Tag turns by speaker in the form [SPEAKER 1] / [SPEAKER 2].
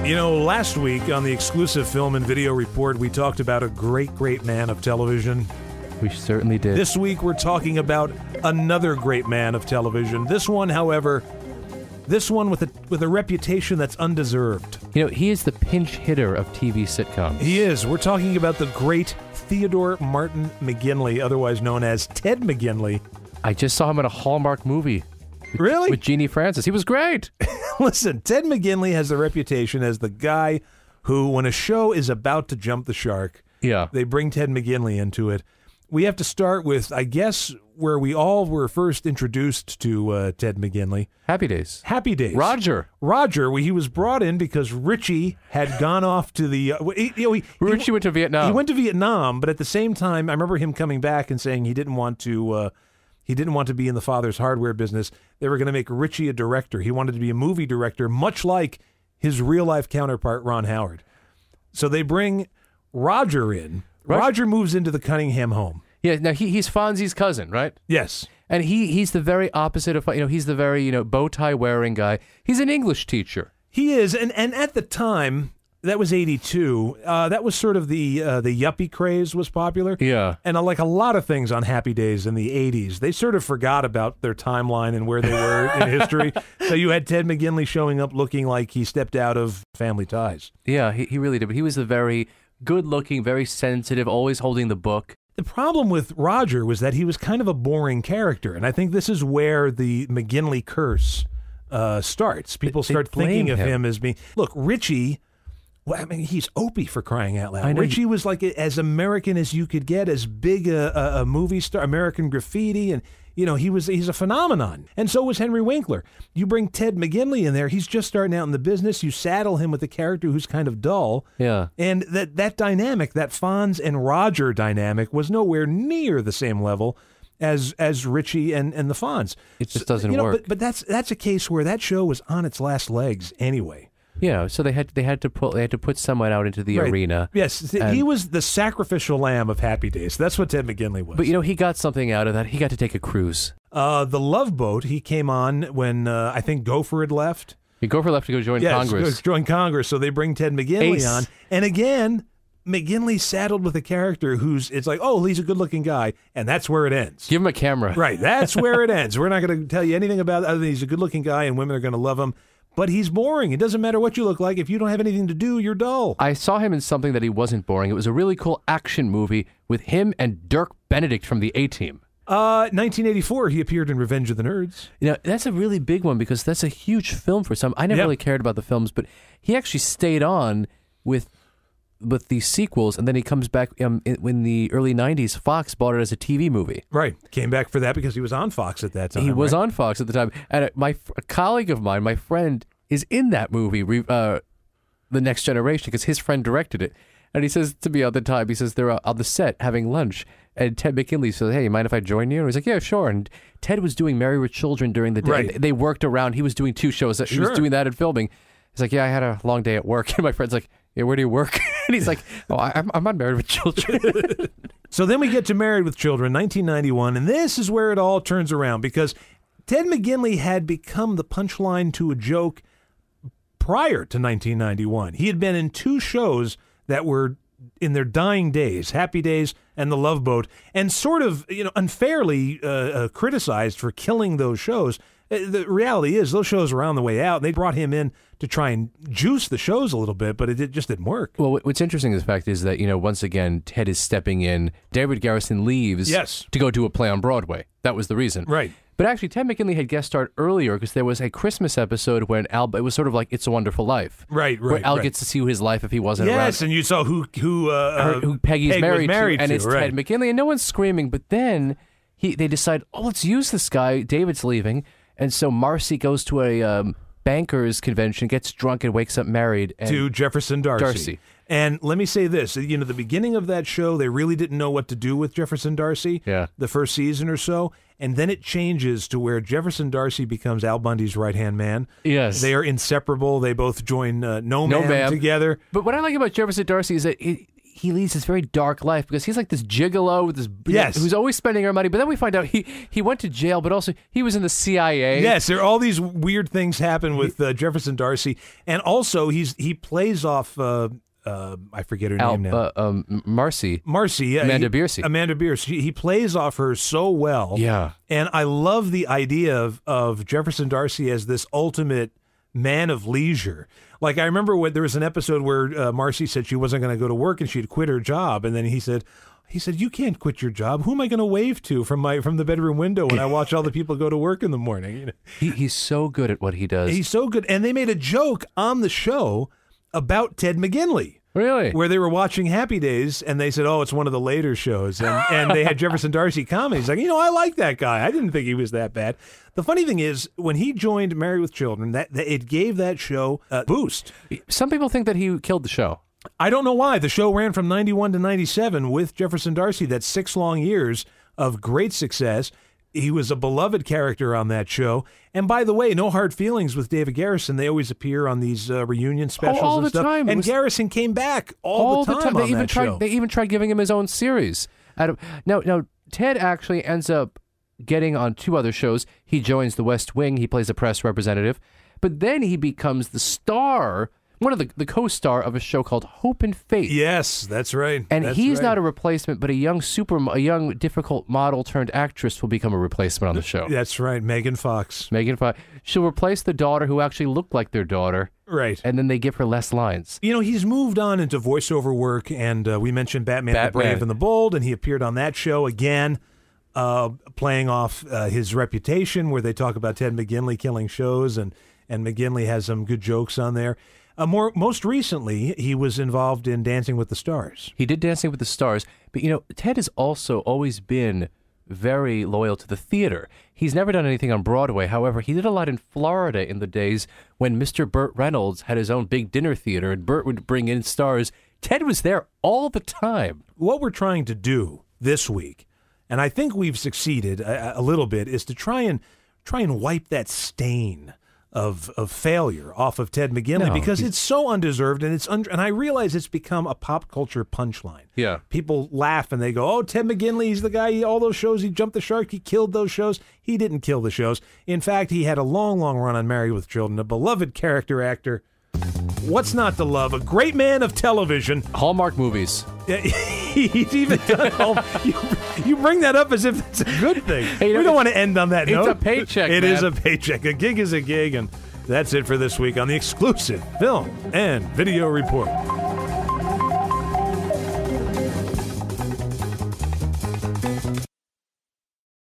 [SPEAKER 1] You know, last week on the exclusive Film and Video Report, we talked about a great, great man of television.
[SPEAKER 2] We certainly did.
[SPEAKER 1] This week, we're talking about another great man of television. This one, however, with a reputation that's undeserved.
[SPEAKER 2] You know, he is the pinch hitter of TV sitcoms.
[SPEAKER 1] He is. We're talking about the great Theodore Martin McGinley, otherwise known as Ted McGinley.
[SPEAKER 2] I just saw him in a Hallmark movie.
[SPEAKER 1] Really?
[SPEAKER 2] With Jeannie Francis. He was great.
[SPEAKER 1] Listen, Ted McGinley has the reputation as the guy who, when a show is about to jump the shark, they bring Ted McGinley into it. We have to start with, I guess, where we all were first introduced to Ted McGinley.
[SPEAKER 2] Happy Days.
[SPEAKER 1] Happy Days.
[SPEAKER 2] Roger,
[SPEAKER 1] he was brought in because Richie had gone off to the...
[SPEAKER 2] Richie went to Vietnam.
[SPEAKER 1] He went to Vietnam, but at the same time, I remember him coming back and saying he didn't want to be in the father's hardware business. They were going to make Richie a director. He wanted to be a movie director, much like his real-life counterpart, Ron Howard. So they bring Roger in. Roger moves into the Cunningham home.
[SPEAKER 2] Yeah, now he's Fonzie's cousin, right?
[SPEAKER 1] Yes.
[SPEAKER 2] And he's the very opposite of, he's the very, bow tie wearing guy. He's an English teacher.
[SPEAKER 1] He is, and at the time, that was 82, that was sort of the yuppie craze was popular.
[SPEAKER 2] Yeah.
[SPEAKER 1] And like a lot of things on Happy Days in the 80s, they sort of forgot about their timeline and where they were in history. So you had Ted McGinley showing up looking like he stepped out of Family Ties.
[SPEAKER 2] Yeah, he really did. But he was the very good-looking, very sensitive, always holding the book.
[SPEAKER 1] The problem with Roger was that he was kind of a boring character, and I think this is where the McGinley curse starts. People start thinking of him as being... Look, Richie... Well, I mean, he's Opie, for crying out loud. Richie was like as American as you could get, as big a movie star, American Graffiti, and he's a phenomenon. And so was Henry Winkler. You bring Ted McGinley in there, he's just starting out in the business. You saddle him with a character who's kind of dull.
[SPEAKER 2] Yeah.
[SPEAKER 1] And that dynamic, that Fonz and Roger dynamic, was nowhere near the same level as Richie and the Fonz.
[SPEAKER 2] It just doesn't work.
[SPEAKER 1] But that's a case where that show was on its last legs anyway.
[SPEAKER 2] Yeah, so they had to put someone out into the arena.
[SPEAKER 1] Yes, he was the sacrificial lamb of Happy Days. That's what Ted McGinley was.
[SPEAKER 2] But he got something out of that. He got to take a cruise.
[SPEAKER 1] The Love Boat. He came on when I think Gopher had left.
[SPEAKER 2] Gopher left to go join Congress.
[SPEAKER 1] Join Congress. So they bring Ted McGinley on, and again, McGinley saddled with a character it's like, oh, he's a good-looking guy, and that's where it ends.
[SPEAKER 2] Give him a camera.
[SPEAKER 1] Right, that's where it ends. We're not going to tell you anything about it other than he's a good-looking guy, and women are going to love him. But he's boring. It doesn't matter what you look like. If you don't have anything to do, you're dull.
[SPEAKER 2] I saw him in something that he wasn't boring. It was a really cool action movie with him and Dirk Benedict from the A-Team.
[SPEAKER 1] 1984, he appeared in Revenge of the Nerds.
[SPEAKER 2] That's a really big one because that's a huge film for some. I never really cared about the films, but he actually stayed on with these sequels, and then he comes back in the early 90s. Fox bought it as a TV movie.
[SPEAKER 1] Right. Came back for that because he was on Fox at that time.
[SPEAKER 2] He was on Fox at the time. And a colleague of mine, my friend, is in that movie, The Next Generation, because his friend directed it. And he says to me all the time, they're on the set having lunch, and Ted McGinley says, hey, you mind if I join you? And he's like, yeah, sure. And Ted was doing Married with Children during the day.
[SPEAKER 1] Right.
[SPEAKER 2] They worked around. He was doing 2 shows. Sure. He was doing that and filming. He's like, yeah, I had a long day at work. And my friend's like, yeah, where do you work? And he's like, oh, I'm on Married with Children.
[SPEAKER 1] So then we get to Married with Children, 1991, and this is where it all turns around, because Ted McGinley had become the punchline to a joke prior to 1991. He had been in 2 shows that were in their dying days, Happy Days and The Love Boat, and sort of unfairly criticized for killing those shows. The reality is those shows were on the way out, and they brought him in to try and juice the shows a little bit, but it just didn't work.
[SPEAKER 2] Well, what's interesting is the fact is that, once again, Ted is stepping in. David Garrison leaves to go do a play on Broadway. That was the reason.
[SPEAKER 1] Right.
[SPEAKER 2] But actually, Ted McGinley had guest starred earlier because there was a Christmas episode when it was sort of like It's a Wonderful Life.
[SPEAKER 1] Right.
[SPEAKER 2] Where Al gets to see his life if he wasn't around.
[SPEAKER 1] Yes, and you saw who
[SPEAKER 2] Peggy's married to, and it's
[SPEAKER 1] right.
[SPEAKER 2] Ted McGinley, and no one's screaming. But then they decide, let's use this guy. David's leaving. And so Marcy goes to a bankers convention, gets drunk, and wakes up married.
[SPEAKER 1] To Jefferson Darcy. And let me say this, the beginning of that show, they really didn't know what to do with Jefferson Darcy, the first season or so, and then it changes to where Jefferson Darcy becomes Al Bundy's right-hand man.
[SPEAKER 2] Yes.
[SPEAKER 1] They are inseparable. They both join No Ma'am together.
[SPEAKER 2] But what I like about Jefferson Darcy is that he leads this very dark life because he's like this gigolo with this who's always spending our money. But then we find out he went to jail, but also he was in the CIA.
[SPEAKER 1] Yes, there are all these weird things happen with Jefferson Darcy, and also he plays off. I forget her name now.
[SPEAKER 2] Marcy.
[SPEAKER 1] Yeah,
[SPEAKER 2] Amanda Bierce.
[SPEAKER 1] Amanda Bierce. He plays off her so well.
[SPEAKER 2] Yeah.
[SPEAKER 1] And I love the idea of Jefferson Darcy as this ultimate man of leisure. Like, I remember when there was an episode where Marcy said she wasn't going to go to work and she'd quit her job. And then he said, you can't quit your job. Who am I going to wave to from the bedroom window when I watch all the people go to work in the morning? You know?
[SPEAKER 2] He's so good at what he does.
[SPEAKER 1] He's so good. And they made a joke on the show about Ted McGinley.
[SPEAKER 2] Really?
[SPEAKER 1] Where they were watching Happy Days, and they said, oh, it's one of the later shows. And they had Jefferson Darcy comedy. He's like, I like that guy. I didn't think he was that bad. The funny thing is, when he joined Married with Children, that it gave that show a boost.
[SPEAKER 2] Some people think that he killed the show.
[SPEAKER 1] I don't know why. The show ran from 91 to 97 with Jefferson Darcy. That's 6 long years of great success. He was a beloved character on that show. And by the way, no hard feelings with David Garrison. They always appear on these reunion specials
[SPEAKER 2] all
[SPEAKER 1] and
[SPEAKER 2] the
[SPEAKER 1] stuff.
[SPEAKER 2] time.
[SPEAKER 1] And Garrison came back all the time on that show.
[SPEAKER 2] They even tried giving him his own series. Now, Ted actually ends up getting on 2 other shows. He joins the West Wing. He plays a press representative. But then he becomes the star, one of the co-star of a show called Hope and Faith.
[SPEAKER 1] Yes, that's right.
[SPEAKER 2] And he's not a replacement, but a young difficult model turned actress will become a replacement on the show.
[SPEAKER 1] That's right, Megan Fox.
[SPEAKER 2] She'll replace the daughter who actually looked like their daughter.
[SPEAKER 1] Right.
[SPEAKER 2] And then they give her less lines.
[SPEAKER 1] He's moved on into voiceover work, and we mentioned Batman the Brave and the Bold, and he appeared on that show again, playing off his reputation, where they talk about Ted McGinley killing shows, and McGinley has some good jokes on there. Most recently, he was involved in Dancing with the Stars.
[SPEAKER 2] He did Dancing with the Stars, but Ted has also always been very loyal to the theater. He's never done anything on Broadway. However, he did a lot in Florida in the days when Mr. Burt Reynolds had his own big dinner theater, and Burt would bring in stars. Ted was there all the time.
[SPEAKER 1] What we're trying to do this week, and I think we've succeeded a little bit, is to try and wipe that stain of failure off of Ted McGinley, because it's so undeserved, and and I realize it's become a pop culture punchline.
[SPEAKER 2] Yeah.
[SPEAKER 1] People laugh and they go, oh, Ted McGinley, he's the guy, all those shows, he jumped the shark, he killed those shows. He didn't kill the shows. In fact, he had a long, long run on Married with Children, a beloved character actor. What's not to love? A great man of television.
[SPEAKER 2] Hallmark movies.
[SPEAKER 1] He's even done you bring that up as if it's a good thing. Hey, we don't want to end on that note.
[SPEAKER 2] It's a paycheck,
[SPEAKER 1] It is a paycheck. A gig is a gig, and that's it for this week on the exclusive Film and Video Report.